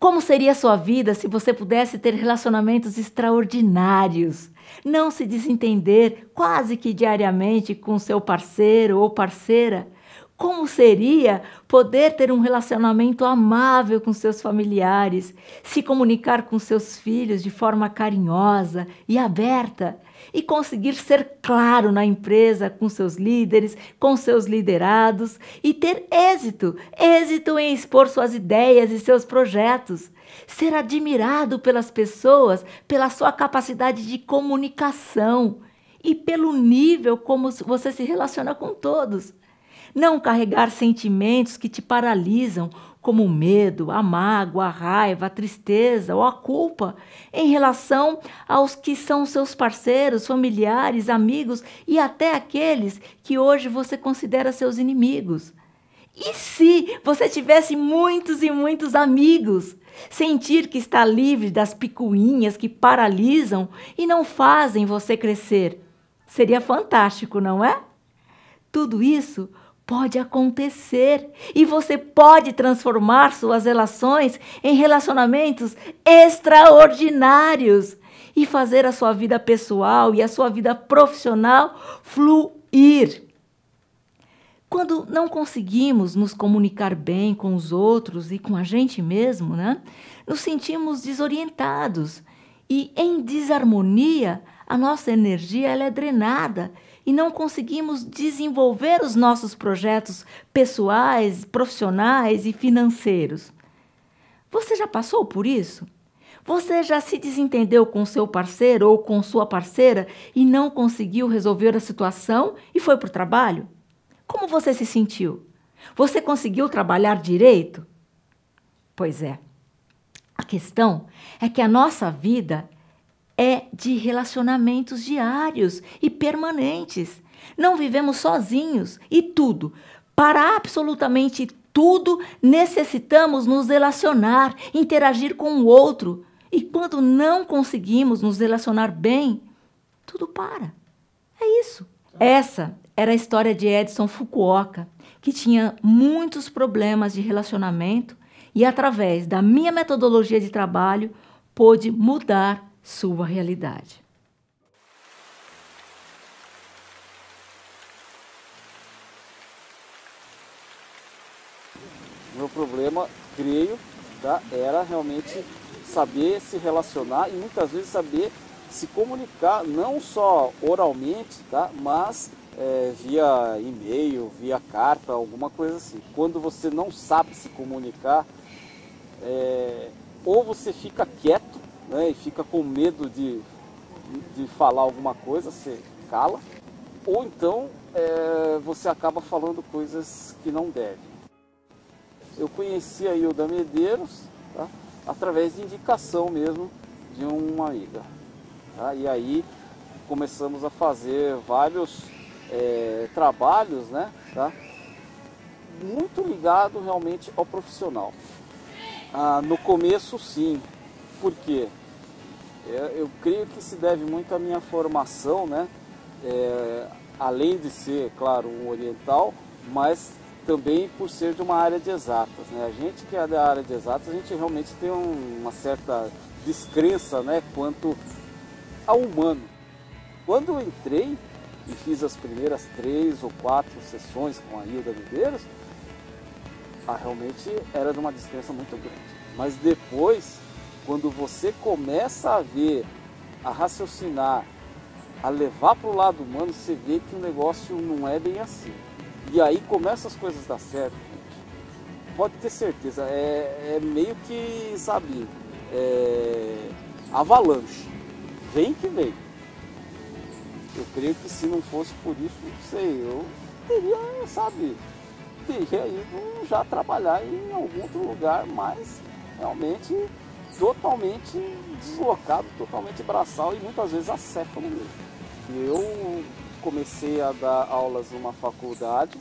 Como seria a sua vida se você pudesse ter relacionamentos extraordinários? Não se desentender quase que diariamente com seu parceiro ou parceira? Como seria poder ter um relacionamento amável com seus familiares, se comunicar com seus filhos de forma carinhosa e aberta e conseguir ser claro na empresa com seus líderes, com seus liderados e ter êxito em expor suas ideias e seus projetos, ser admirado pelas pessoas pela sua capacidade de comunicação e pelo nível como você se relaciona com todos. Não carregar sentimentos que te paralisam, como o medo, a mágoa, a raiva, a tristeza ou a culpa, em relação aos que são seus parceiros, familiares, amigos e até aqueles que hoje você considera seus inimigos. E se você tivesse muitos e muitos amigos? Sentir que está livre das picuinhas que paralisam e não fazem você crescer. Seria fantástico, não é? Tudo isso pode acontecer e você pode transformar suas relações em relacionamentos extraordinários e fazer a sua vida pessoal e a sua vida profissional fluir. Quando não conseguimos nos comunicar bem com os outros e com a gente mesmo, né? Nos sentimos desorientados e em desarmonia, a nossa energia ela é drenada e não conseguimos desenvolver os nossos projetos pessoais, profissionais e financeiros. Você já passou por isso? Você já se desentendeu com seu parceiro ou com sua parceira e não conseguiu resolver a situação e foi para o trabalho? Como você se sentiu? Você conseguiu trabalhar direito? Pois é. A questão é que a nossa vida é de relacionamentos diários e permanentes. Não vivemos sozinhos e tudo, para absolutamente tudo, necessitamos nos relacionar, interagir com o outro. E quando não conseguimos nos relacionar bem, tudo para. É isso. Essa era a história de Edson Fukuoka, que tinha muitos problemas de relacionamento e, através da minha metodologia de trabalho, pôde mudar sua realidade. Meu problema, creio, tá, era realmente saber se relacionar e muitas vezes saber se comunicar, não só oralmente, tá, mas via e-mail, via carta, alguma coisa assim. Quando você não sabe se comunicar, ou você fica quieto, né, e fica com medo de falar alguma coisa, você cala, ou então você acaba falando coisas que não deve. Eu conheci a Hilda Medeiros, tá, através de indicação mesmo de uma amiga. Tá, e aí começamos a fazer vários trabalhos, né, tá, muito ligado realmente ao profissional. No começo, sim. Por quê? Eu creio que se deve muito à minha formação, né? Além de ser, claro, um oriental, mas também por ser de uma área de exatas, né? A gente que é da área de exatas, a gente realmente tem uma certa descrença, né, quanto ao humano. Quando eu entrei e fiz as primeiras 3 ou 4 sessões com a Hilda Medeiros, realmente era de uma descrença muito grande. Mas depois, quando você começa a ver, a raciocinar, a levar para o lado humano, você vê que o negócio não é bem assim. E aí começam as coisas a dar certo, gente. Pode ter certeza, é meio que, sabe, avalanche. Vem que vem. Eu creio que se não fosse por isso, não sei, eu teria, sabe, teria ido já trabalhar em algum outro lugar, mas realmente totalmente deslocado, totalmente braçal e muitas vezes acéfalo mesmo. Eu comecei a dar aulas numa faculdade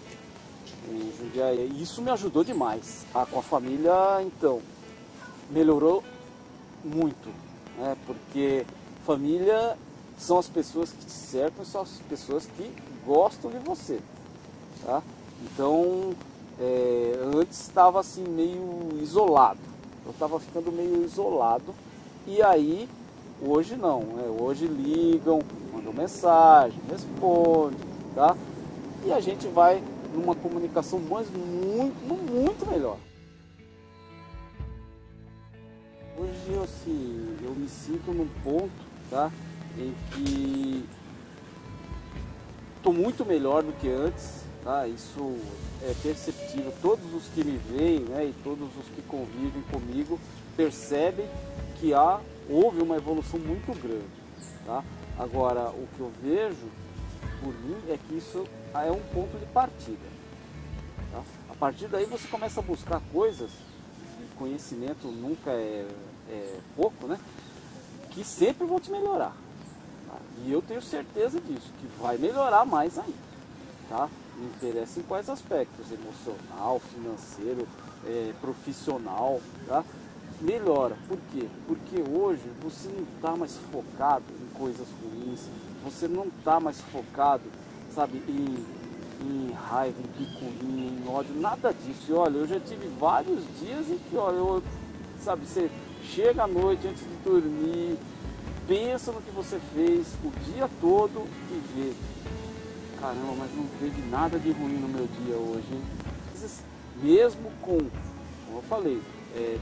em Jundiaí e isso me ajudou demais. Com a família, então, melhorou muito, né? Porque família são as pessoas que te cercam, são as pessoas que gostam de você, tá? Então, antes estava assim meio isolado, eu estava ficando meio isolado. E aí, hoje não, né? Hoje ligam, mandam mensagem, respondem, tá? E a gente vai numa comunicação muito melhor. Hoje eu me sinto num ponto, tá, em que estou muito melhor do que antes, tá? Isso é perceptível. Todos os que me veem, né, e todos os que convivem comigo percebem que houve uma evolução muito grande, tá? Agora, o que eu vejo por mim é que isso é um ponto de partida, tá? A partir daí você começa a buscar coisas, e conhecimento nunca é pouco, né? Que sempre vão te melhorar, tá? E eu tenho certeza disso, que vai melhorar mais ainda, tá? Me interessa em quais aspectos: emocional, financeiro, profissional, tá? Melhora. Por quê? Porque hoje você não está mais focado em coisas ruins, você não está mais focado, sabe, em raiva, em picuinha, em ódio, nada disso. E olha, eu já tive vários dias em que, olha, sabe, você chega à noite antes de dormir, pensa no que você fez o dia todo e vê: caramba, mas não teve nada de ruim no meu dia hoje, hein? Mesmo como eu falei,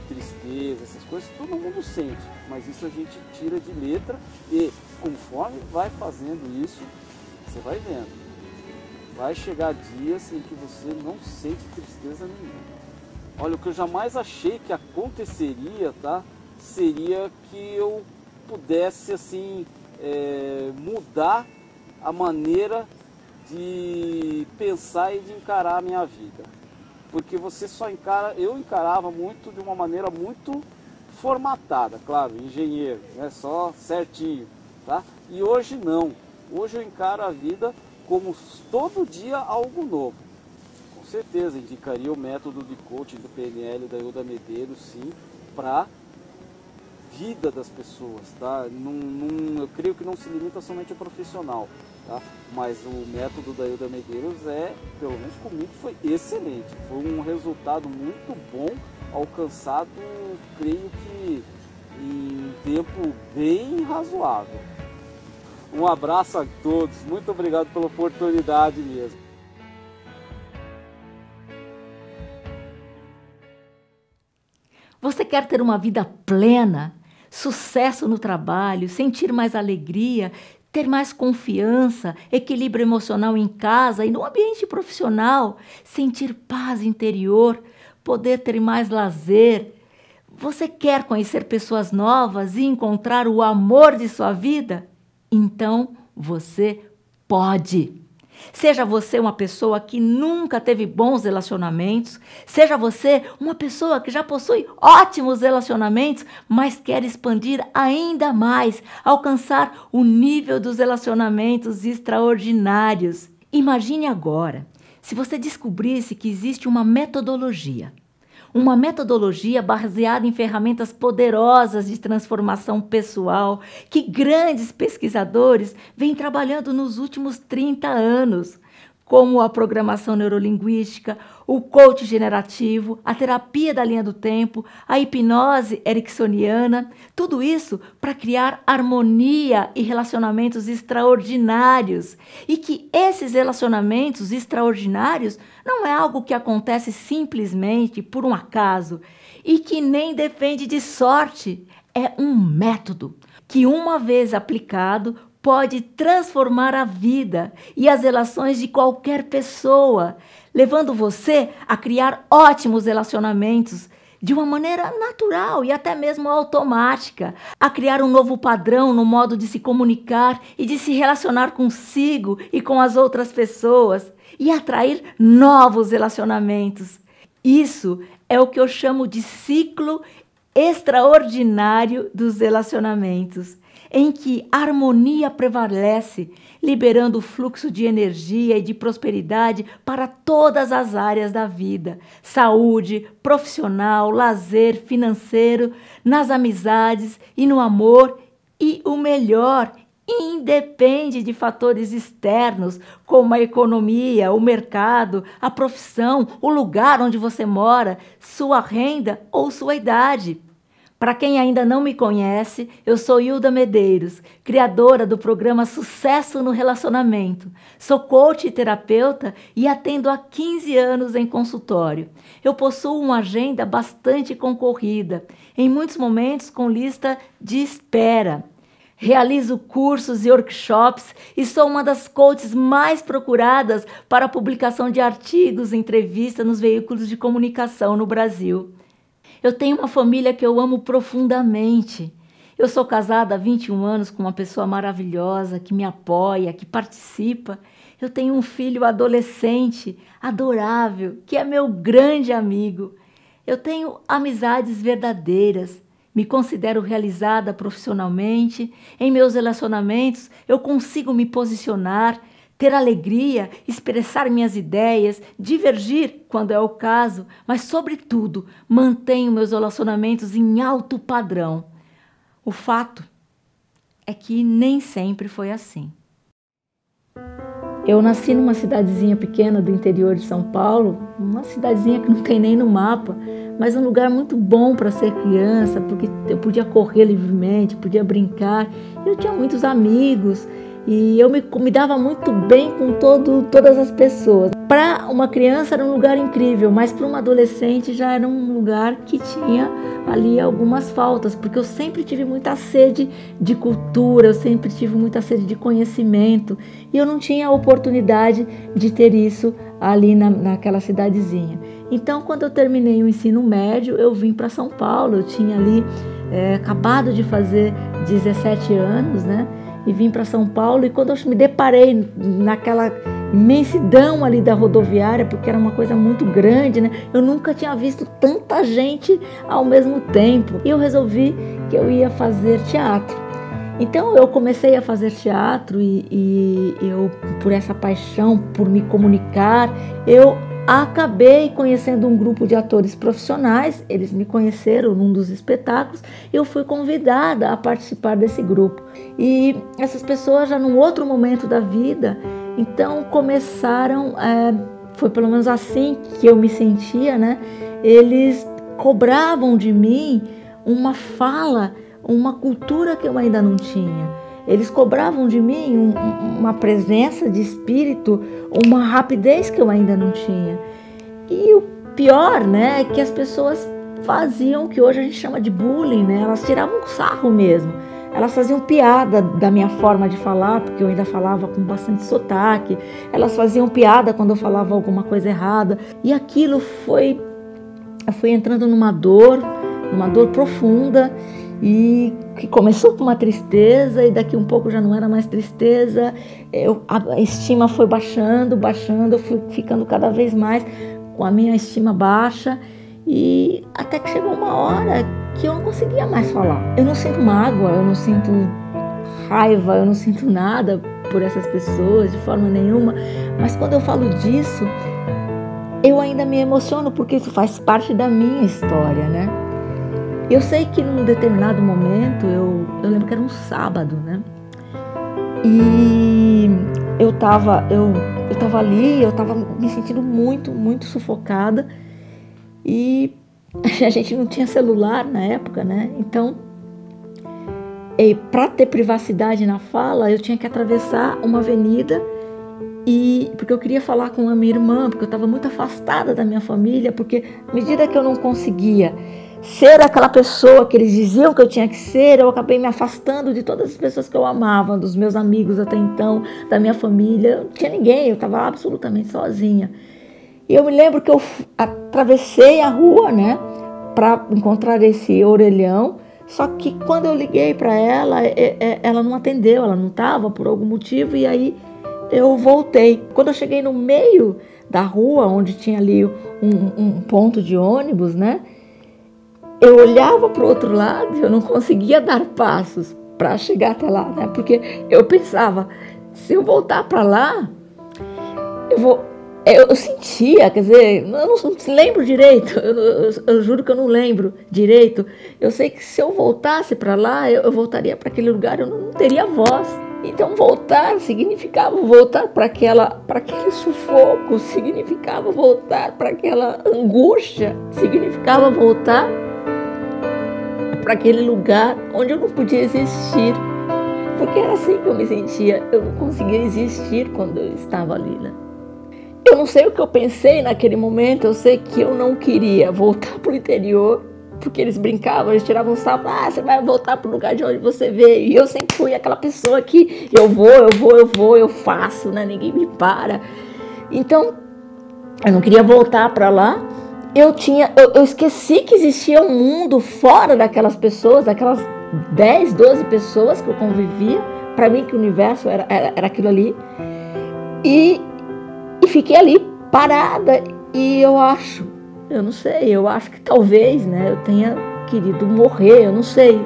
tristeza, essas coisas, todo mundo sente, mas isso a gente tira de letra e conforme vai fazendo isso, você vai vendo. Vai chegar dias em que você não sente tristeza nenhuma. Olha, o que eu jamais achei que aconteceria, tá? Seria que eu pudesse, assim, mudar a maneira de pensar e de encarar a minha vida. Porque você eu encarava muito de uma maneira muito formatada, claro, engenheiro, né? Só certinho, tá? E hoje não. Hoje eu encaro a vida como todo dia algo novo. Com certeza indicaria o método de coaching do PNL da Ilda Medeiros, sim, para vida das pessoas, tá? Eu creio que não se limita somente ao profissional, tá? Mas o método da Ilda Medeiros pelo menos comigo, foi excelente. Foi um resultado muito bom, alcançado, creio que em tempo bem razoável. Um abraço a todos, muito obrigado pela oportunidade mesmo. Você quer ter uma vida plena, sucesso no trabalho, sentir mais alegria, ter mais confiança, equilíbrio emocional em casa e no ambiente profissional, sentir paz interior, poder ter mais lazer? Você quer conhecer pessoas novas e encontrar o amor de sua vida? Então você pode. Seja você uma pessoa que nunca teve bons relacionamentos, seja você uma pessoa que já possui ótimos relacionamentos, mas quer expandir ainda mais, alcançar o nível dos relacionamentos extraordinários. Imagine agora, se você descobrisse que existe uma metodologia baseada em ferramentas poderosas de transformação pessoal que grandes pesquisadores vêm trabalhando nos últimos 30 anos, como a programação neurolinguística, o coaching generativo, a terapia da linha do tempo, a hipnose ericksoniana, tudo isso para criar harmonia e relacionamentos extraordinários. E que esses relacionamentos extraordinários não é algo que acontece simplesmente por um acaso e que nem depende de sorte. É um método que, uma vez aplicado, pode transformar a vida e as relações de qualquer pessoa, levando você a criar ótimos relacionamentos de uma maneira natural e até mesmo automática, a criar um novo padrão no modo de se comunicar e de se relacionar consigo e com as outras pessoas e atrair novos relacionamentos. Isso é o que eu chamo de ciclo extraordinário dos relacionamentos, em que a harmonia prevalece, liberando o fluxo de energia e de prosperidade para todas as áreas da vida: saúde, profissional, lazer, financeiro, nas amizades e no amor, e o melhor, independe de fatores externos, como a economia, o mercado, a profissão, o lugar onde você mora, sua renda ou sua idade. Para quem ainda não me conhece, eu sou Hilda Medeiros, criadora do programa Sucesso no Relacionamento. Sou coach e terapeuta e atendo há 15 anos em consultório. Eu possuo uma agenda bastante concorrida, em muitos momentos com lista de espera. Realizo cursos e workshops e sou uma das coaches mais procuradas para a publicação de artigos e entrevistas nos veículos de comunicação no Brasil. Eu tenho uma família que eu amo profundamente. Eu sou casada há 21 anos com uma pessoa maravilhosa, que me apoia, que participa. Eu tenho um filho adolescente, adorável, que é meu grande amigo. Eu tenho amizades verdadeiras. Me considero realizada profissionalmente. Em meus relacionamentos, eu consigo me posicionar, ter alegria, expressar minhas ideias, divergir quando é o caso, mas, sobretudo, mantenho meus relacionamentos em alto padrão. O fato é que nem sempre foi assim. Eu nasci numa cidadezinha pequena do interior de São Paulo, uma cidadezinha que não tem nem no mapa, mas um lugar muito bom para ser criança, porque eu podia correr livremente, podia brincar, eu tinha muitos amigos. E eu me dava muito bem com todas as pessoas. Para uma criança era um lugar incrível, mas para uma adolescente já era um lugar que tinha ali algumas faltas, porque eu sempre tive muita sede de cultura, eu sempre tive muita sede de conhecimento, e eu não tinha a oportunidade de ter isso ali naquela cidadezinha. Então, quando eu terminei o ensino médio, eu vim para São Paulo, eu tinha ali acabado de fazer 17 anos, né? E vim para São Paulo, e quando eu me deparei naquela imensidão ali da rodoviária, porque era uma coisa muito grande, né? Eu nunca tinha visto tanta gente ao mesmo tempo. E eu resolvi que eu ia fazer teatro. Então eu comecei a fazer teatro e eu, por essa paixão, por me comunicar, eu acabei conhecendo um grupo de atores profissionais. Eles me conheceram num dos espetáculos e eu fui convidada a participar desse grupo. E essas pessoas já num outro momento da vida, então começaram, foi pelo menos assim que eu me sentia, né? Eles cobravam de mim uma fala, uma cultura que eu ainda não tinha. Eles cobravam de mim uma presença de espírito, uma rapidez que eu ainda não tinha. E o pior, né, é que as pessoas faziam o que hoje a gente chama de bullying, né? Elas tiravam um sarro mesmo. Elas faziam piada da minha forma de falar, porque eu ainda falava com bastante sotaque. Elas faziam piada quando eu falava alguma coisa errada. E aquilo foi entrando numa dor profunda, e que começou com uma tristeza, e daqui um pouco já não era mais tristeza. A estima foi baixando, eu fui ficando cada vez mais com a minha estima baixa, e até que chegou uma hora que eu não conseguia mais falar. Eu não sinto mágoa, eu não sinto raiva, eu não sinto nada por essas pessoas de forma nenhuma, mas quando eu falo disso, eu ainda me emociono, porque isso faz parte da minha história, né? Eu sei que num determinado momento, eu lembro que era um sábado, né? E eu tava ali, eu tava me sentindo muito, muito sufocada, e a gente não tinha celular na época, né? Então, para ter privacidade na fala, eu tinha que atravessar uma avenida, porque eu queria falar com a minha irmã, porque eu estava muito afastada da minha família, porque à medida que eu não conseguia ser aquela pessoa que eles diziam que eu tinha que ser, eu acabei me afastando de todas as pessoas que eu amava, dos meus amigos até então, da minha família. Não tinha ninguém, eu estava absolutamente sozinha. E eu me lembro que eu atravessei a rua, né, para encontrar esse orelhão, só que quando eu liguei para ela, ela não atendeu, ela não estava por algum motivo, e aí eu voltei. Quando eu cheguei no meio da rua, onde tinha ali um ponto de ônibus, né, eu olhava para o outro lado e eu não conseguia dar passos para chegar até lá, né? Porque eu pensava, se eu voltar para lá, eu sentia, quer dizer, eu não lembro direito, eu juro que eu não lembro direito. Eu sei que se eu voltasse para lá, eu voltaria para aquele lugar, eu não teria voz. Então voltar significava voltar para aquele sufoco, significava voltar para aquela angústia, significava voltar para aquele lugar onde eu não podia existir, porque era assim que eu me sentia, eu não conseguia existir quando eu estava ali, né? Eu não sei o que eu pensei naquele momento, eu sei que eu não queria voltar para o interior, porque eles brincavam, eles tiravam sarro, você vai voltar para o lugar de onde você veio. E eu sempre fui aquela pessoa que eu faço, né? Ninguém me para. Então, eu não queria voltar para lá. Eu esqueci que existia um mundo fora daquelas pessoas, daquelas 10, 12 pessoas que eu convivia. Para mim, que o universo era aquilo ali. E fiquei ali parada e eu acho que talvez, né, eu tenha querido morrer, eu não sei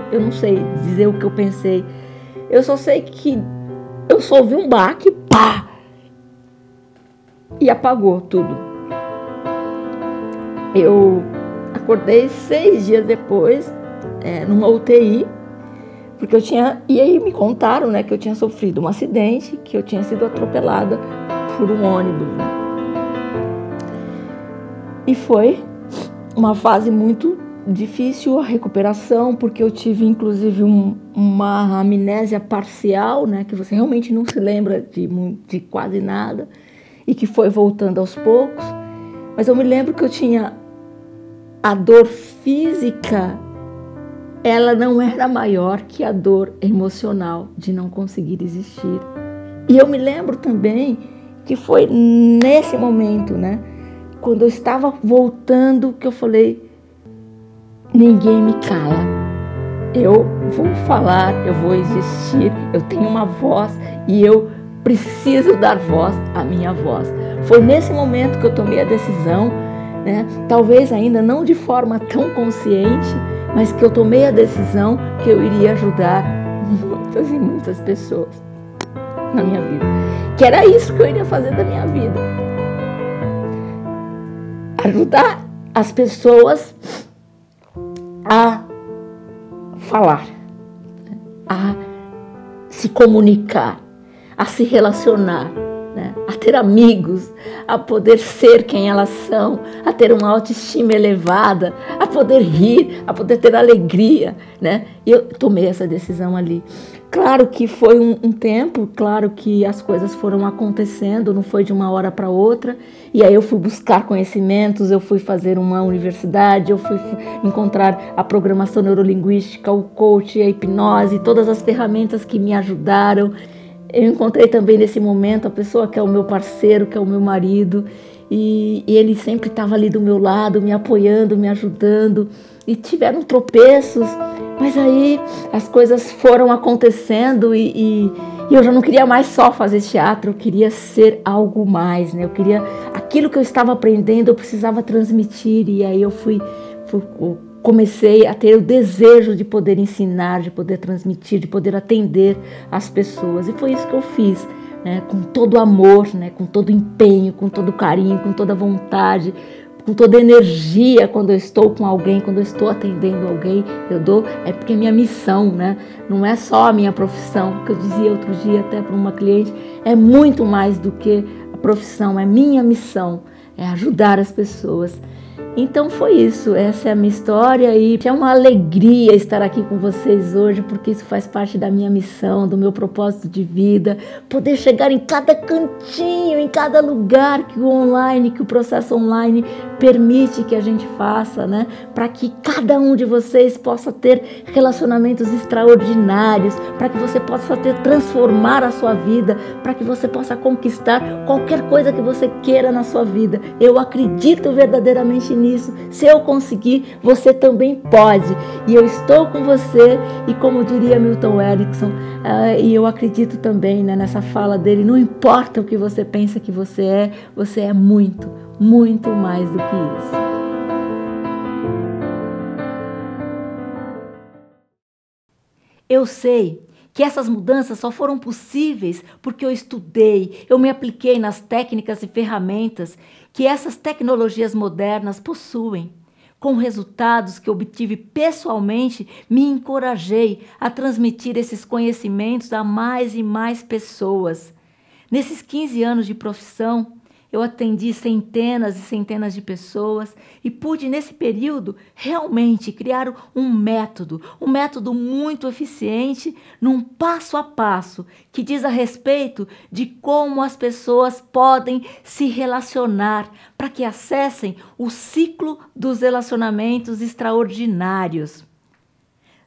dizer o que eu pensei. Eu só sei que eu só ouvi um baque, pá, e apagou tudo. Eu acordei 6 dias depois, numa UTI, porque e aí me contaram, né, que eu tinha sofrido um acidente, que eu tinha sido atropelada por um ônibus, né? E foi uma fase muito difícil a recuperação, porque eu tive inclusive uma amnésia parcial, né, que você realmente não se lembra de quase nada e que foi voltando aos poucos. Mas eu me lembro que eu tinha a dor física, ela não era maior que a dor emocional de não conseguir existir. E eu me lembro também que foi nesse momento, né, quando eu estava voltando, que eu falei, ninguém me cala, eu vou falar, eu vou existir, eu tenho uma voz e eu preciso dar voz à minha voz. Foi nesse momento que eu tomei a decisão, né, talvez ainda não de forma tão consciente, mas que eu tomei a decisão que eu iria ajudar muitas e muitas pessoas na minha vida, que era isso que eu iria fazer da minha vida. Ajudar as pessoas a falar, a se comunicar, a se relacionar, né? A ter amigos, a poder ser quem elas são, a ter uma autoestima elevada, a poder rir, a poder ter alegria, né? E eu tomei essa decisão ali. Claro que foi um tempo, claro que as coisas foram acontecendo, não foi de uma hora para outra, e aí eu fui buscar conhecimentos, eu fui fazer uma universidade, eu fui encontrar a programação neurolinguística, o coach, a hipnose, todas as ferramentas que me ajudaram. Eu encontrei também nesse momento a pessoa que é o meu parceiro, que é o meu marido, e ele sempre estava ali do meu lado, me apoiando, me ajudando, e tiveram tropeços, mas aí as coisas foram acontecendo e eu já não queria mais só fazer teatro, eu queria ser algo mais, né? Eu queria, aquilo que eu estava aprendendo, eu precisava transmitir, e aí eu comecei a ter o desejo de poder ensinar, de poder transmitir, de poder atender as pessoas, e foi isso que eu fiz, né? Com todo amor, né? Com todo empenho, com todo carinho, com toda vontade, com toda energia. Quando eu estou com alguém, quando eu estou atendendo alguém, eu dou, porque é minha missão, né? Não é só a minha profissão, que eu dizia outro dia até para uma cliente, é muito mais do que a profissão, é minha missão, é ajudar as pessoas. Então foi isso, essa é a minha história e é uma alegria estar aqui com vocês hoje, porque isso faz parte da minha missão, do meu propósito de vida, poder chegar em cada cantinho, em cada lugar que o processo online permite que a gente faça, né? Para que cada um de vocês possa ter relacionamentos extraordinários, para que você possa transformar a sua vida, para que você possa conquistar qualquer coisa que você queira na sua vida. Eu acredito verdadeiramente nisso. Se eu conseguir, você também pode. E eu estou com você, e como diria Milton Erickson, e eu acredito também, né, nessa fala dele, não importa o que você pensa que você é muito, muito mais do que isso. Eu sei que essas mudanças só foram possíveis porque eu estudei, eu me apliquei nas técnicas e ferramentas que essas tecnologias modernas possuem, Com resultados que obtive pessoalmente, me encorajei a transmitir esses conhecimentos a mais e mais pessoas. Nesses 15 anos de profissão, eu atendi centenas e centenas de pessoas e pude, nesse período, realmente criar um método muito eficiente, num passo a passo, que diz a respeito de como as pessoas podem se relacionar para que acessem o ciclo dos relacionamentos extraordinários.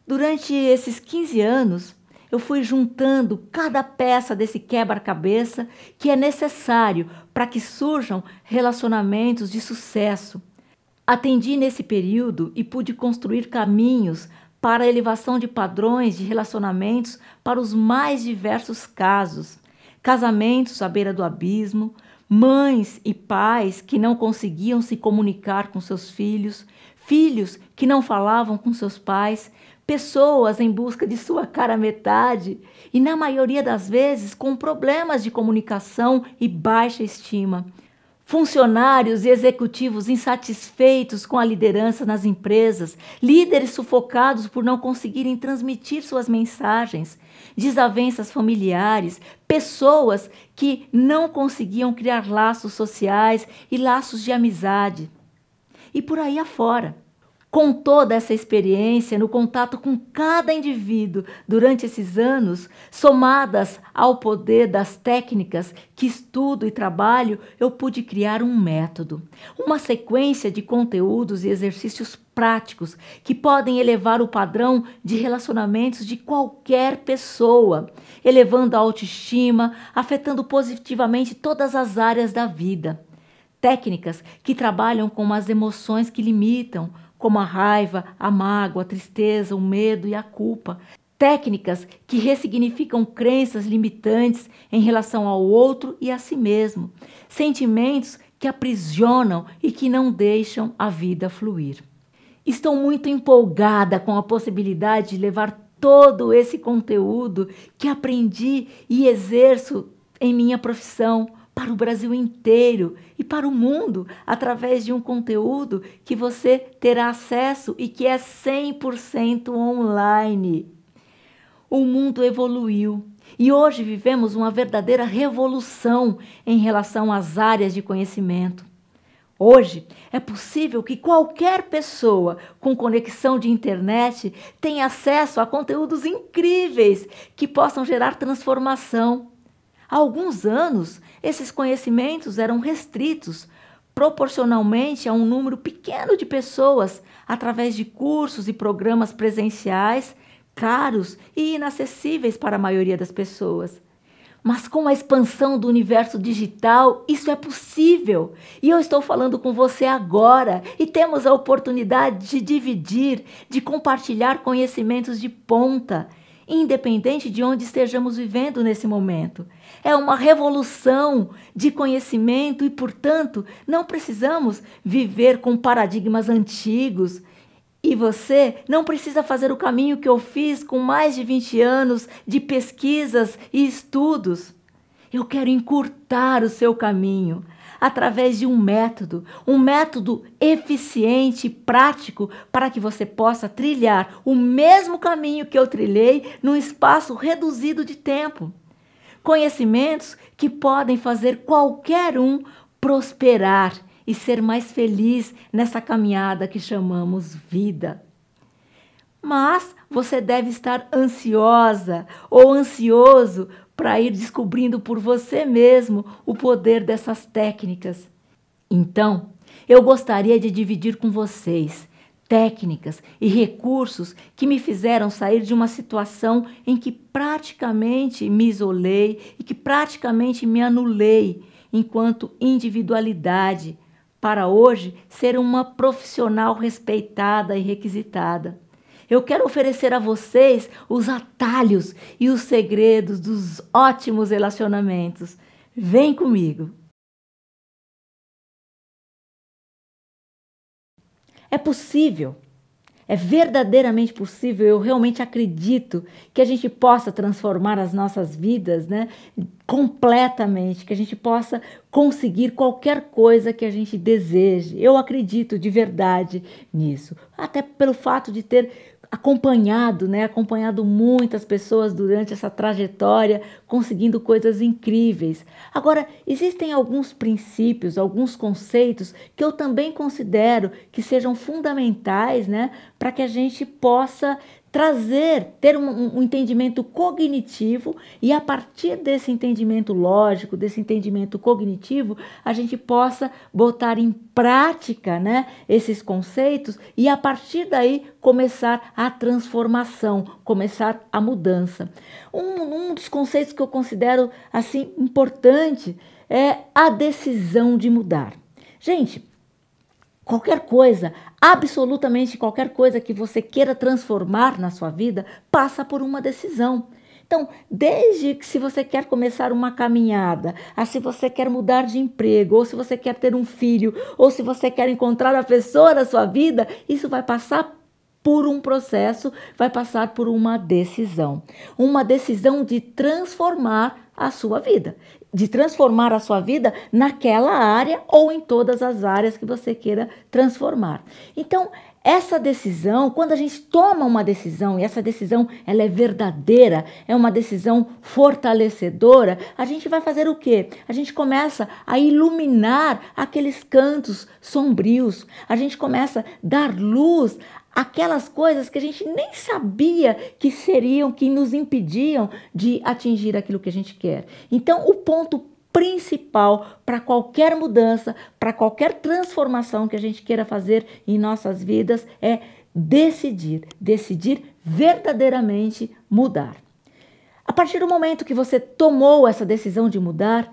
Durante esses 15 anos, eu fui juntando cada peça desse quebra-cabeça que é necessário para que surjam relacionamentos de sucesso. Atendi nesse período e pude construir caminhos para a elevação de padrões de relacionamentos para os mais diversos casos. Casamentos à beira do abismo, mães e pais que não conseguiam se comunicar com seus filhos, filhos que não falavam com seus pais, pessoas em busca de sua cara metade e, na maioria das vezes, com problemas de comunicação e baixa estima. Funcionários e executivos insatisfeitos com a liderança nas empresas, líderes sufocados por não conseguirem transmitir suas mensagens, desavenças familiares, pessoas que não conseguiam criar laços sociais e laços de amizade. E por aí afora. Com toda essa experiência no contato com cada indivíduo durante esses anos, somadas ao poder das técnicas que estudo e trabalho, eu pude criar um método, uma sequência de conteúdos e exercícios práticos que podem elevar o padrão de relacionamentos de qualquer pessoa, elevando a autoestima, afetando positivamente todas as áreas da vida. Técnicas que trabalham com as emoções que limitam, como a raiva, a mágoa, a tristeza, o medo e a culpa. Técnicas que ressignificam crenças limitantes em relação ao outro e a si mesmo. Sentimentos que aprisionam e que não deixam a vida fluir. Estou muito empolgada com a possibilidade de levar todo esse conteúdo que aprendi e exerço em minha profissão para o Brasil inteiro e para o mundo, através de um conteúdo que você terá acesso e que é 100% online. O mundo evoluiu e hoje vivemos uma verdadeira revolução em relação às áreas de conhecimento. Hoje é possível que qualquer pessoa com conexão de internet tenha acesso a conteúdos incríveis que possam gerar transformação. Há alguns anos, esses conhecimentos eram restritos proporcionalmente a um número pequeno de pessoas através de cursos e programas presenciais, caros e inacessíveis para a maioria das pessoas. Mas com a expansão do universo digital, isso é possível. E eu estou falando com você agora e temos a oportunidade de dividir, de compartilhar conhecimentos de ponta, independente de onde estejamos vivendo nesse momento. É uma revolução de conhecimento e, portanto, não precisamos viver com paradigmas antigos. E você não precisa fazer o caminho que eu fiz com mais de 20 anos de pesquisas e estudos. Eu quero encurtar o seu caminho através de um método eficiente e prático para que você possa trilhar o mesmo caminho que eu trilhei num espaço reduzido de tempo. Conhecimentos que podem fazer qualquer um prosperar e ser mais feliz nessa caminhada que chamamos vida. Mas você deve estar ansiosa ou ansioso para ir descobrindo por você mesmo o poder dessas técnicas. Então, eu gostaria de dividir com vocês técnicas e recursos que me fizeram sair de uma situação em que praticamente me isolei e que praticamente me anulei enquanto individualidade, para hoje ser uma profissional respeitada e requisitada. Eu quero oferecer a vocês os atalhos e os segredos dos ótimos relacionamentos. Vem comigo! É possível É verdadeiramente possível, eu realmente acredito que a gente possa transformar as nossas vidas, né, completamente, que a gente possa conseguir qualquer coisa que a gente deseje. Eu acredito de verdade nisso, até pelo fato de ter acompanhado, né, acompanhado muitas pessoas durante essa trajetória, conseguindo coisas incríveis. Agora, existem alguns princípios, alguns conceitos que eu também considero que sejam fundamentais, né, para que a gente possa ter um entendimento cognitivo e a partir desse entendimento lógico, desse entendimento cognitivo, a gente possa botar em prática, né, esses conceitos e a partir daí começar a transformação, começar a mudança. Um dos conceitos que eu considero assim importante é a decisão de mudar. Gente, qualquer coisa, absolutamente qualquer coisa que você queira transformar na sua vida, passa por uma decisão. Então, desde que se você quer começar uma caminhada, se você quer mudar de emprego, ou se você quer ter um filho, ou se você quer encontrar a pessoa da sua vida, isso vai passar por um processo, vai passar por uma decisão de transformar a sua vida, de transformar a sua vida naquela área ou em todas as áreas que você queira transformar. Então, essa decisão, quando a gente toma uma decisão e essa decisão ela é verdadeira, é uma decisão fortalecedora, a gente vai fazer o quê? A gente começa a iluminar aqueles cantos sombrios, a gente começa a dar luz aquelas coisas que a gente nem sabia que seriam, que nos impediam de atingir aquilo que a gente quer. Então, o ponto principal para qualquer mudança, para qualquer transformação que a gente queira fazer em nossas vidas é decidir verdadeiramente mudar. A partir do momento que você tomou essa decisão de mudar,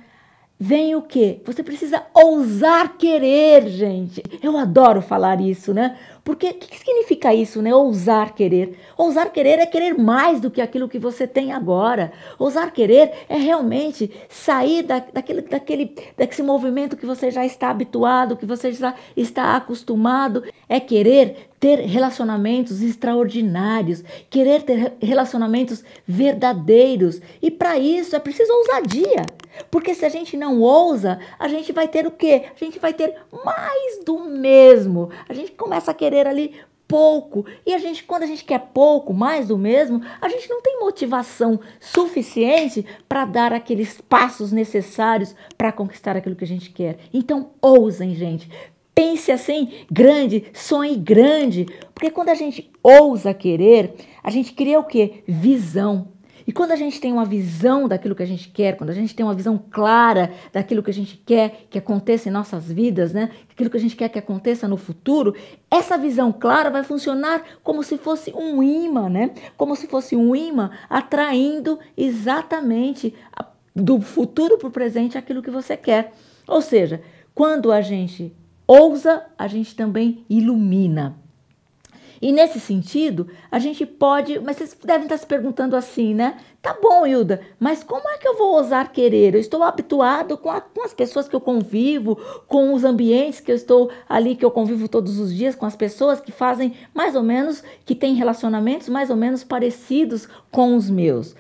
vem o quê? Você precisa ousar querer, gente. Eu adoro falar isso, né? Porque o que significa isso, né? Ousar querer. Ousar querer é querer mais do que aquilo que você tem agora. Ousar querer é realmente sair desse movimento que você já está habituado, que você já está acostumado. É querer ter relacionamentos extraordinários, querer ter relacionamentos verdadeiros. E para isso é preciso ousadia. Porque se a gente não ousa, a gente vai ter o quê? A gente vai ter mais do mesmo. A gente começa a querer ali pouco. E quando a gente quer pouco, mais do mesmo, a gente não tem motivação suficiente para dar aqueles passos necessários para conquistar aquilo que a gente quer. Então, ousem, gente. Pense assim, grande, sonhe grande. Porque quando a gente ousa querer, a gente cria o quê? Visão. E quando a gente tem uma visão daquilo que a gente quer, quando a gente tem uma visão clara daquilo que a gente quer que aconteça em nossas vidas, né? Aquilo que a gente quer que aconteça no futuro, essa visão clara vai funcionar como se fosse um imã, né? Como se fosse um imã atraindo exatamente do futuro para o presente aquilo que você quer. Ou seja, quando a gente ousa, a gente também ilumina. E nesse sentido, a gente pode... Mas vocês devem estar se perguntando assim, né? Tá bom, Hilda, mas como é que eu vou ousar querer? Eu estou habituado com as pessoas que eu convivo, com os ambientes que eu estou ali, que eu convivo todos os dias, com as pessoas que fazem mais ou menos, que têm relacionamentos mais ou menos parecidos com os meus.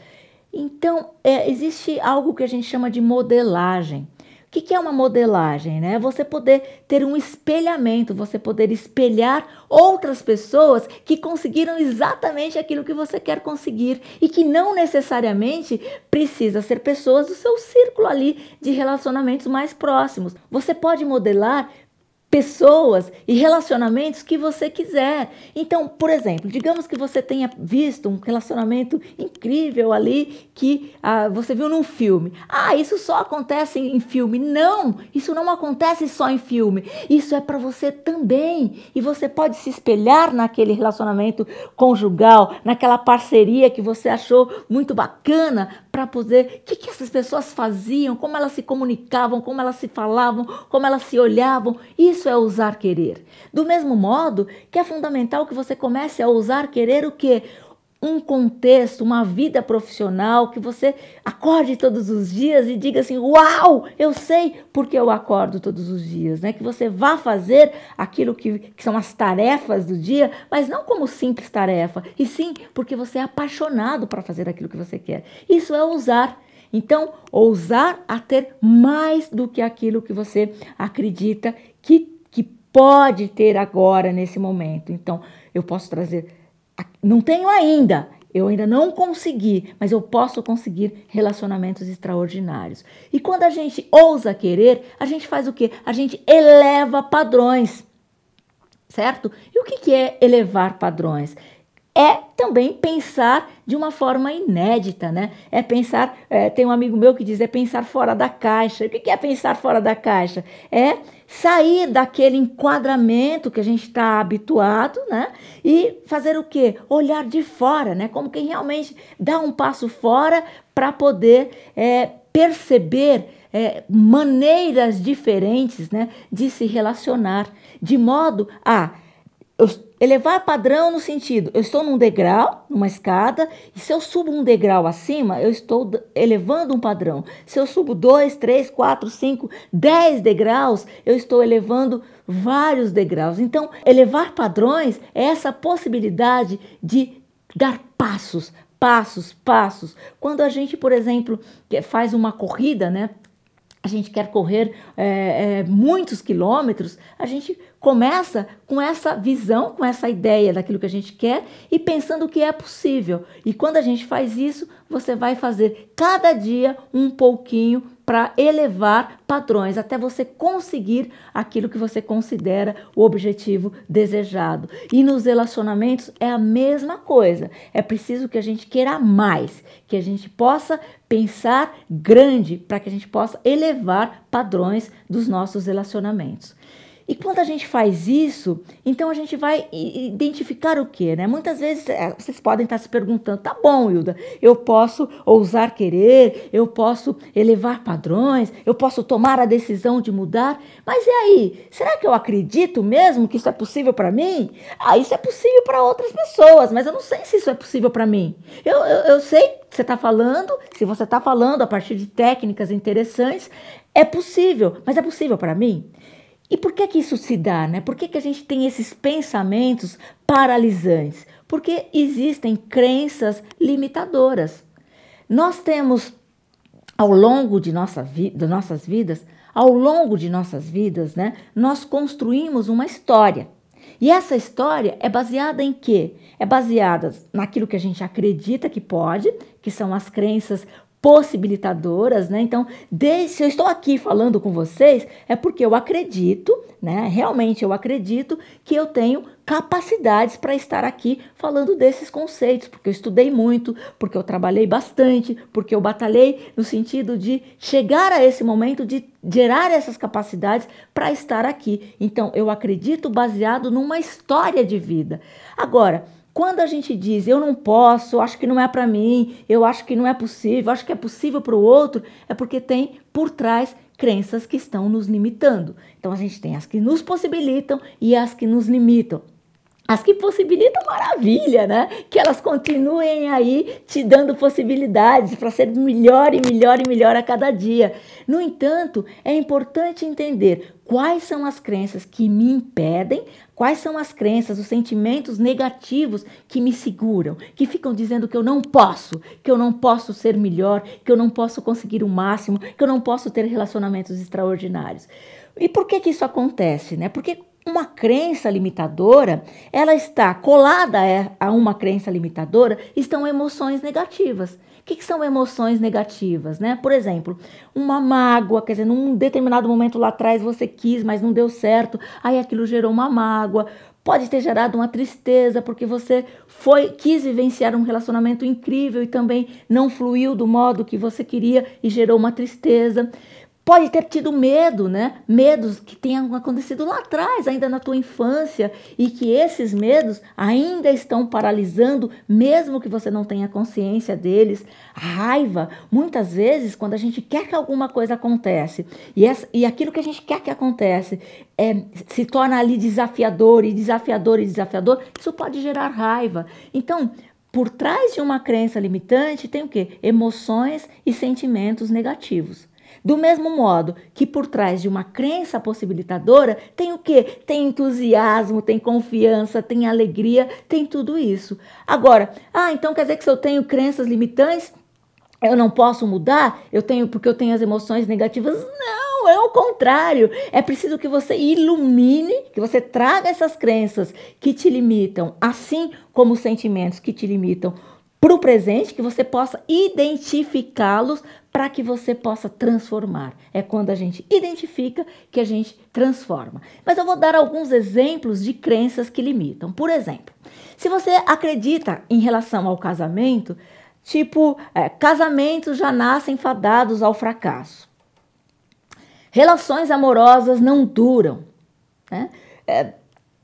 Então, existe algo que a gente chama de modelagem. O que é uma modelagem, né? Você poder ter um espelhamento, você poder espelhar outras pessoas que conseguiram exatamente aquilo que você quer conseguir e que não necessariamente precisa ser pessoas do seu círculo ali de relacionamentos mais próximos. Você pode modelar pessoas e relacionamentos que você quiser. Então, por exemplo, digamos que você tenha visto um relacionamento incrível ali que você viu num filme. Isso só acontece em filme. Não, isso não acontece só em filme. Isso é para você também. E você pode se espelhar naquele relacionamento conjugal, naquela parceria que você achou muito bacana para poder... O que essas pessoas faziam, como elas se comunicavam, como elas se falavam, como elas se olhavam. Isso é ousar querer. Do mesmo modo que é fundamental que você comece a ousar querer o quê? um contexto, uma vida profissional, que você acorde todos os dias e diga assim, uau, eu sei porque eu acordo todos os dias, né? Que você vá fazer aquilo que são as tarefas do dia, mas não como simples tarefa, e sim porque você é apaixonado para fazer aquilo que você quer. Isso é ousar. Então, ousar a ter mais do que aquilo que você acredita que pode ter agora, nesse momento. Então, eu posso trazer... Não tenho ainda, eu ainda não consegui, mas eu posso conseguir relacionamentos extraordinários. E quando a gente ousa querer, a gente faz o quê? A gente eleva padrões, certo? E o que é elevar padrões? É também pensar de uma forma inédita, né? É pensar, tem um amigo meu que diz, é pensar fora da caixa. O que é pensar fora da caixa? É sair daquele enquadramento que a gente está habituado, né? E fazer o quê? Olhar de fora, né? Como quem realmente dá um passo fora para poder perceber maneiras diferentes, né? De se relacionar, de modo a... elevar padrão no sentido, eu estou num degrau, numa escada, e se eu subo um degrau acima, eu estou elevando um padrão. Se eu subo 2, 3, 4, 5, 10 degraus, eu estou elevando vários degraus. Então, elevar padrões é essa possibilidade de dar passos. Quando a gente, por exemplo, faz uma corrida, né? A gente quer correr muitos quilômetros, a gente começa com essa visão, com essa ideia daquilo que a gente quer e pensando que é possível. E quando a gente faz isso, você vai fazer cada dia um pouquinho para elevar padrões, até você conseguir aquilo que você considera o objetivo desejado. E nos relacionamentos é a mesma coisa. É preciso que a gente queira mais, que a gente possa pensar grande para que a gente possa elevar padrões dos nossos relacionamentos. E quando a gente faz isso, então a gente vai identificar o quê, né? Muitas vezes vocês podem estar se perguntando, tá bom, Hilda, eu posso ousar querer, eu posso elevar padrões, eu posso tomar a decisão de mudar, mas e aí? Será que eu acredito mesmo que isso é possível para mim? Isso é possível para outras pessoas, mas eu não sei se isso é possível para mim. Eu sei que você está falando, se você está falando a partir de técnicas interessantes, é possível, mas é possível para mim? E por que isso se dá, né? Por que a gente tem esses pensamentos paralisantes? Porque existem crenças limitadoras. Nós temos, ao longo de nossas vidas, né? Nós construímos uma história. E essa história é baseada em quê? É baseada naquilo que a gente acredita que pode, que são as crenças possibilitadoras, né? Então, se eu estou aqui falando com vocês, é porque eu acredito, né? Realmente eu acredito que eu tenho capacidades para estar aqui falando desses conceitos, porque eu estudei muito, porque eu trabalhei bastante, porque eu batalhei no sentido de chegar a esse momento de gerar essas capacidades para estar aqui. Então, eu acredito baseado numa história de vida. Agora, quando a gente diz, eu não posso, acho que não é para mim, eu acho que não é possível, acho que é possível para o outro, é porque tem por trás crenças que estão nos limitando. Então, a gente tem as que nos possibilitam e as que nos limitam. As que possibilitam, maravilha, né? Que elas continuem aí te dando possibilidades para ser melhor e melhor e melhor a cada dia. No entanto, é importante entender quais são as crenças que me impedem, quais são as crenças, os sentimentos negativos que me seguram, que ficam dizendo que eu não posso ser melhor, que eu não posso conseguir o máximo, que eu não posso ter relacionamentos extraordinários. E por que isso acontece, né? Porque uma crença limitadora, ela está colada a uma crença limitadora, estão emoções negativas. O que são emoções negativas, né? Por exemplo, uma mágoa, quer dizer, num determinado momento lá atrás você quis, mas não deu certo, aí aquilo gerou uma mágoa. Pode ter gerado uma tristeza, porque você quis vivenciar um relacionamento incrível e também não fluiu do modo que você queria e gerou uma tristeza. Pode ter tido medo, né? Medos que tenham acontecido lá atrás, ainda na tua infância, e que esses medos ainda estão paralisando, mesmo que você não tenha consciência deles. A raiva, muitas vezes, quando a gente quer que alguma coisa acontece, e aquilo que a gente quer que acontece se torna ali desafiador, isso pode gerar raiva. Então, por trás de uma crença limitante tem o quê? Emoções e sentimentos negativos. Do mesmo modo que por trás de uma crença possibilitadora tem o quê? Tem entusiasmo, tem confiança, tem alegria, tem tudo isso. Agora, então quer dizer que se eu tenho crenças limitantes, eu não posso mudar? Porque eu tenho as emoções negativas? Não, é o contrário. É preciso que você ilumine, que você traga essas crenças que te limitam, assim como os sentimentos que te limitam, para o presente, que você possa identificá-los para que você possa transformar. É quando a gente identifica que a gente transforma. Mas eu vou dar alguns exemplos de crenças que limitam. Por exemplo, se você acredita em relação ao casamento, casamentos já nascem fadados ao fracasso. Relações amorosas não duram, né?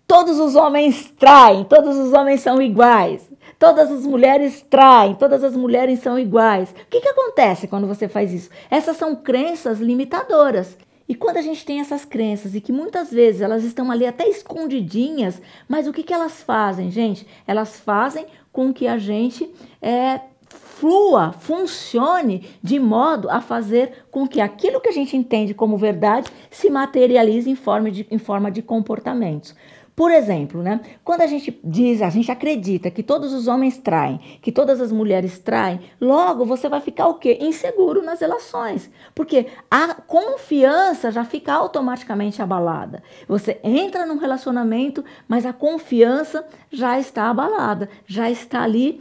Todos os homens traem, todos os homens são iguais. Todas as mulheres traem, todas as mulheres são iguais. O que acontece quando você faz isso? Essas são crenças limitadoras. E quando a gente tem essas crenças, e que muitas vezes elas estão ali até escondidinhas, mas o que elas fazem, gente? Elas fazem com que a gente funcione de modo a fazer com que aquilo que a gente entende como verdade se materialize em forma de comportamentos. Por exemplo, né, quando a gente acredita que todos os homens traem, que todas as mulheres traem, logo você vai ficar o quê? Inseguro nas relações. Porque a confiança já fica automaticamente abalada. Você entra num relacionamento, mas a confiança já está abalada, já está ali.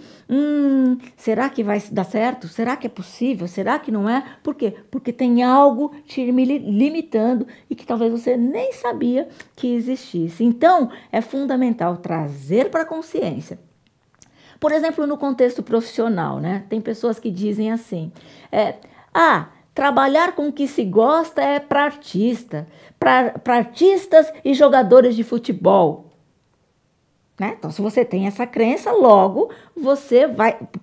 Será que vai dar certo? Será que é possível? Será que não é? Por quê? Porque tem algo te limitando e que talvez você nem sabia que existisse. Então, é fundamental trazer para a consciência. Por exemplo, no contexto profissional, né? Tem pessoas que dizem assim, trabalhar com o que se gosta é para artistas e jogadores de futebol. Né? Então, se você tem essa crença, logo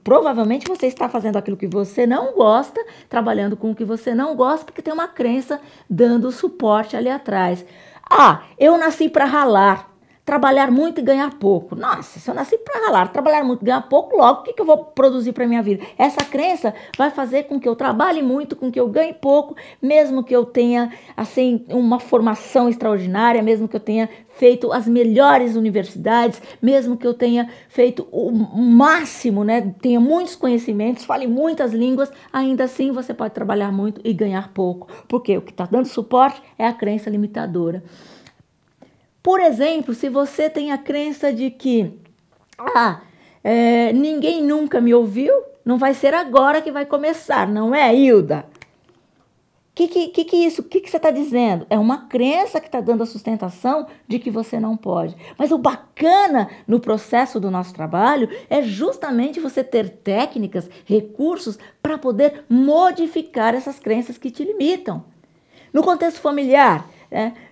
provavelmente você está fazendo aquilo que você não gosta, trabalhando com o que você não gosta, porque tem uma crença dando suporte ali atrás. Eu nasci para ralar, trabalhar muito e ganhar pouco. Nossa, se eu nasci para ralar, trabalhar muito e ganhar pouco, logo o que eu vou produzir para a minha vida? Essa crença vai fazer com que eu trabalhe muito, com que eu ganhe pouco, mesmo que eu tenha assim, uma formação extraordinária, mesmo que eu tenha feito as melhores universidades, mesmo que eu tenha feito o máximo, né? Tenha muitos conhecimentos, fale muitas línguas, ainda assim você pode trabalhar muito e ganhar pouco. Porque o que está dando suporte é a crença limitadora. Por exemplo, se você tem a crença de que ninguém nunca me ouviu, não vai ser agora que vai começar, não é, Hilda? O que você está dizendo? É uma crença que está dando a sustentação de que você não pode. Mas o bacana no processo do nosso trabalho é justamente você ter técnicas, recursos para poder modificar essas crenças que te limitam. No contexto familiar,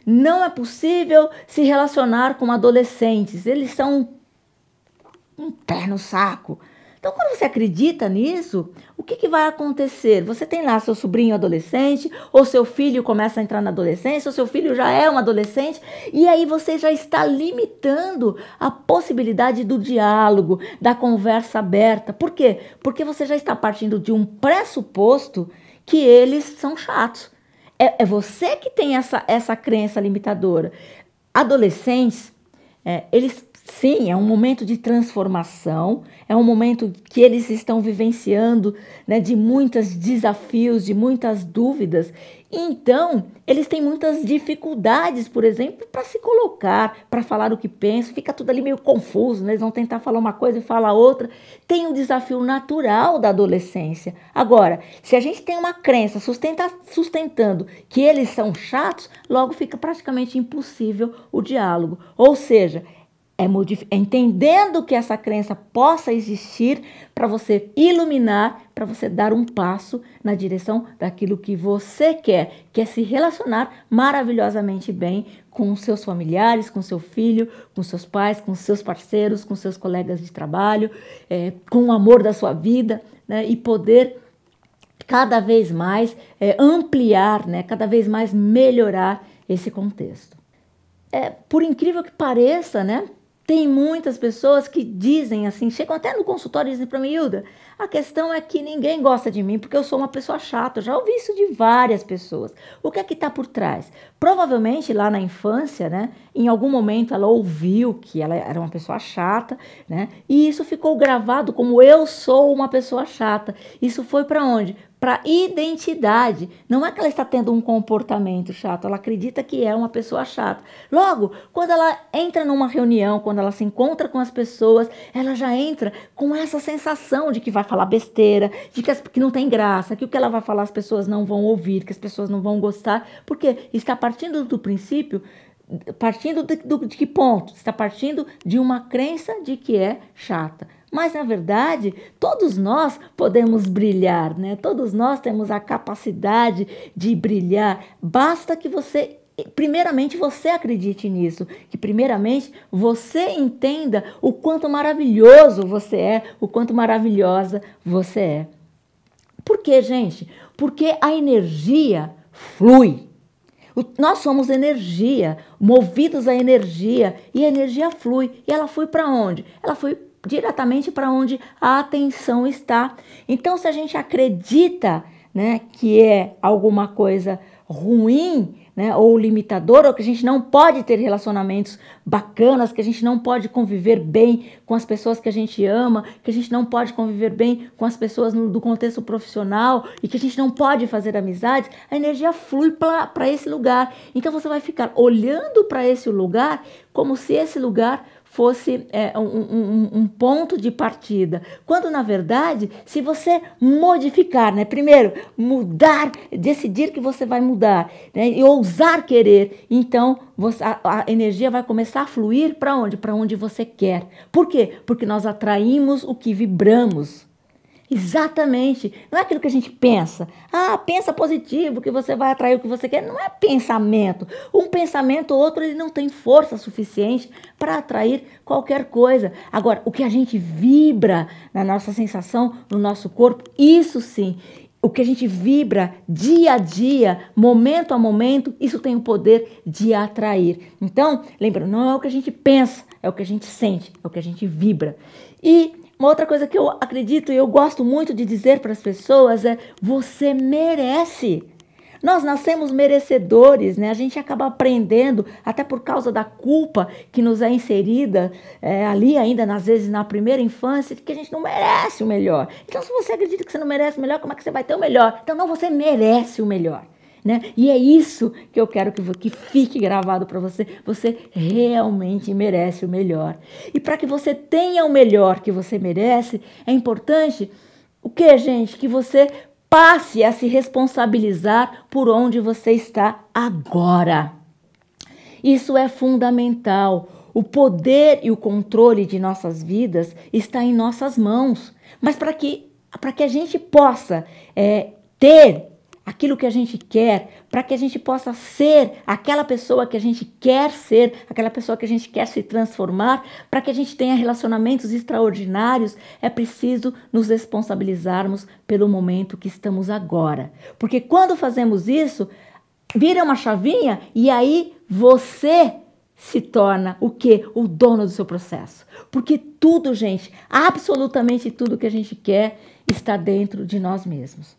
não é possível se relacionar com adolescentes. Eles são um pé no saco. Então, quando você acredita nisso, o que vai acontecer? Você tem lá seu sobrinho adolescente, ou seu filho começa a entrar na adolescência, ou seu filho já é um adolescente, e aí você já está limitando a possibilidade do diálogo, da conversa aberta. Por quê? Porque você já está partindo de um pressuposto que eles são chatos. É você que tem essa crença limitadora. Adolescentes, eles, sim, é um momento de transformação, é um momento que eles estão vivenciando, né, de muitos desafios, de muitas dúvidas. Então, eles têm muitas dificuldades, por exemplo, para se colocar, para falar o que pensam, fica tudo ali meio confuso, né? Eles vão tentar falar uma coisa e falar outra. Tem um desafio natural da adolescência. Agora, se a gente tem uma crença sustentando que eles são chatos, logo fica praticamente impossível o diálogo. Ou seja, entendendo que essa crença possa existir para você iluminar, para você dar um passo na direção daquilo que você quer, que é se relacionar maravilhosamente bem com os seus familiares, com seu filho, com seus pais, com seus parceiros, com seus colegas de trabalho, com o amor da sua vida, né, e poder cada vez mais ampliar, né, cada vez mais melhorar esse contexto. Por incrível que pareça, né? Tem muitas pessoas que dizem assim, chegam até no consultório e dizem para mim, Hilda, a questão é que ninguém gosta de mim porque eu sou uma pessoa chata. Eu já ouvi isso de várias pessoas. O que é que está por trás? Provavelmente lá na infância, né, em algum momento ela ouviu que ela era uma pessoa chata, né, e isso ficou gravado como eu sou uma pessoa chata. Isso foi para onde? Para identidade. Não é que ela está tendo um comportamento chato, ela acredita que é uma pessoa chata. Logo, quando ela entra numa reunião, quando ela se encontra com as pessoas, ela já entra com essa sensação de que vai falar besteira, de que não tem graça, que o que ela vai falar as pessoas não vão ouvir, que as pessoas não vão gostar, porque está partindo do princípio, de que ponto? Está partindo de uma crença de que é chata. Mas, na verdade, todos nós podemos brilhar, né? Todos nós temos a capacidade de brilhar. Basta que primeiramente, você acredite nisso. Que, primeiramente, você entenda o quanto maravilhoso você é, o quanto maravilhosa você é. Por quê, gente? Porque a energia flui. Nós somos energia, movidos à energia, e a energia flui. E ela flui para onde? Ela flui diretamente para onde a atenção está. Então, se a gente acredita, né, que é alguma coisa ruim, né, ou limitador, ou que a gente não pode ter relacionamentos bacanas, que a gente não pode conviver bem com as pessoas que a gente ama, que a gente não pode conviver bem com as pessoas do contexto profissional e que a gente não pode fazer amizades, a energia flui para esse lugar. Então você vai ficar olhando para esse lugar como se esse lugar fosse um ponto de partida, quando na verdade, se você modificar, né, primeiro mudar, decidir que você vai mudar, né, e ousar querer, então a energia vai começar a fluir para onde? Para onde você quer. Por quê? Porque nós atraímos o que vibramos. Exatamente. Não é aquilo que a gente pensa. Ah, pensa positivo, que você vai atrair o que você quer. Não é pensamento. Um pensamento ou outro, ele não tem força suficiente para atrair qualquer coisa. Agora, o que a gente vibra na nossa sensação, no nosso corpo, isso sim. O que a gente vibra dia a dia, momento a momento, isso tem o poder de atrair. Então, lembra, não é o que a gente pensa, é o que a gente sente, é o que a gente vibra. E uma outra coisa que eu acredito e eu gosto muito de dizer para as pessoas é: você merece. Nós nascemos merecedores, né? A gente acaba aprendendo, até por causa da culpa que nos é inserida ali ainda, às vezes, na primeira infância, de que a gente não merece o melhor. Então, se você acredita que você não merece o melhor, como é que você vai ter o melhor? Então, não, você merece o melhor. Né? E é isso que eu quero que fique gravado para você. Você realmente merece o melhor. E para que você tenha o melhor que você merece, é importante o que, gente? Que você passe a se responsabilizar por onde você está agora. Isso é fundamental. O poder e o controle de nossas vidas está em nossas mãos. Mas para que a gente possa ter aquilo que a gente quer, para que a gente possa ser aquela pessoa que a gente quer ser, aquela pessoa que a gente quer se transformar, para que a gente tenha relacionamentos extraordinários, é preciso nos responsabilizarmos pelo momento que estamos agora. Porque quando fazemos isso, vira uma chavinha e aí você se torna o quê? O dono do seu processo. Porque tudo, gente, absolutamente tudo que a gente quer está dentro de nós mesmos.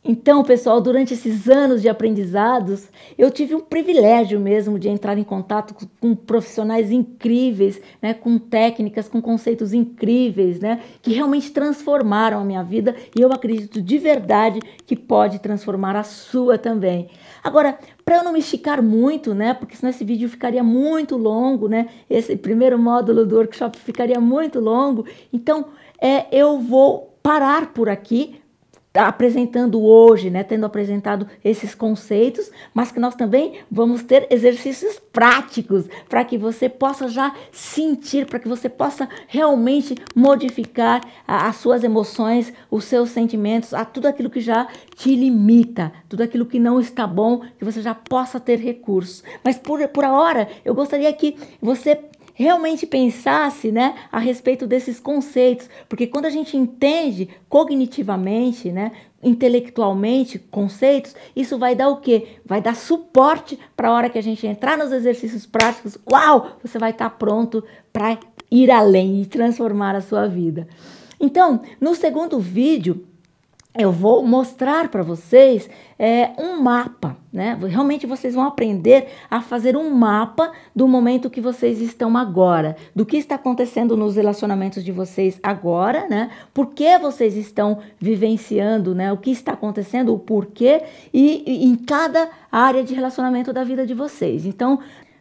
Então, pessoal, durante esses anos de aprendizados, eu tive um privilégio mesmo de entrar em contato com profissionais incríveis, né, com técnicas, com conceitos incríveis, né, que realmente transformaram a minha vida e eu acredito de verdade que pode transformar a sua também. Agora, para eu não me esticar muito, né, porque senão esse vídeo ficaria muito longo, né, esse primeiro módulo do workshop ficaria muito longo, então eu vou parar por aqui, apresentando hoje, né, tendo apresentado esses conceitos, mas que nós também vamos ter exercícios práticos para que você possa já sentir, para que você possa realmente modificar as suas emoções, os seus sentimentos, a tudo aquilo que já te limita, tudo aquilo que não está bom, que você já possa ter recursos. Mas por hora, eu gostaria que você realmente pensasse, né, a respeito desses conceitos, porque quando a gente entende cognitivamente, né, intelectualmente conceitos, isso vai dar o quê? Vai dar suporte para a hora que a gente entrar nos exercícios práticos. Uau! Você vai estar pronto para ir além e transformar a sua vida. Então, no segundo vídeo, eu vou mostrar para vocês um mapa, né? Realmente vocês vão aprender a fazer um mapa do momento que vocês estão agora, do que está acontecendo nos relacionamentos de vocês agora, né? Por que vocês estão vivenciando, né? O que está acontecendo, o porquê e em cada área de relacionamento da vida de vocês. Então,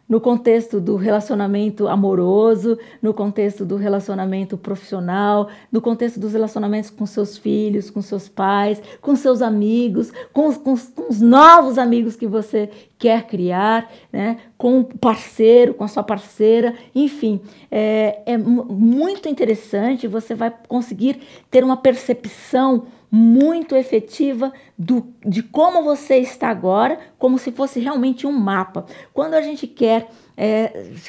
no contexto do relacionamento amoroso, no contexto do relacionamento profissional, no contexto dos relacionamentos com seus filhos, com seus pais, com seus amigos, com os novos amigos que você quer criar, né? Com o parceiro, com a sua parceira, enfim, é muito interessante, você vai conseguir ter uma percepção muito efetiva de como você está agora, como se fosse realmente um mapa. Quando a gente quer,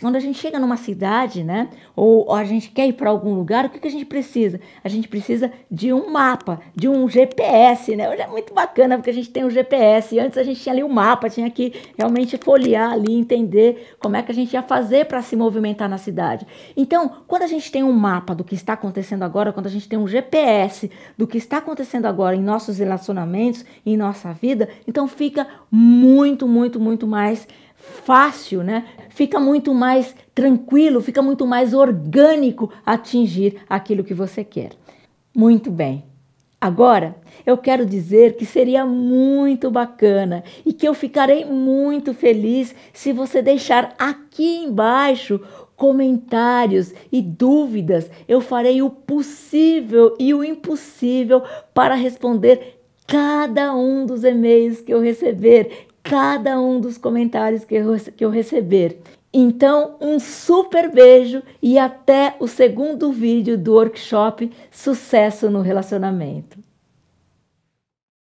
quando a gente chega numa cidade, né, ou a gente quer ir para algum lugar, o que a gente precisa? A gente precisa de um mapa, de um GPS, né? Hoje é muito bacana porque a gente tem o GPS, antes a gente tinha ali o mapa, tinha que realmente folhear ali, entender como é que a gente ia fazer para se movimentar na cidade. Então, quando a gente tem um mapa do que está acontecendo agora, quando a gente tem um GPS do que está acontecendo agora em nossos relacionamentos, em nossa vida, então fica muito mais fácil, né? Fica muito mais tranquilo, fica muito mais orgânico atingir aquilo que você quer. Muito bem. Agora, eu quero dizer que seria muito bacana e que eu ficarei muito feliz se você deixar aqui embaixo comentários e dúvidas. Eu farei o possível e o impossível para responder cada um dos e-mails que eu receber, cada um dos comentários que eu receber. Então, um super beijo e até o segundo vídeo do workshop Sucesso no Relacionamento.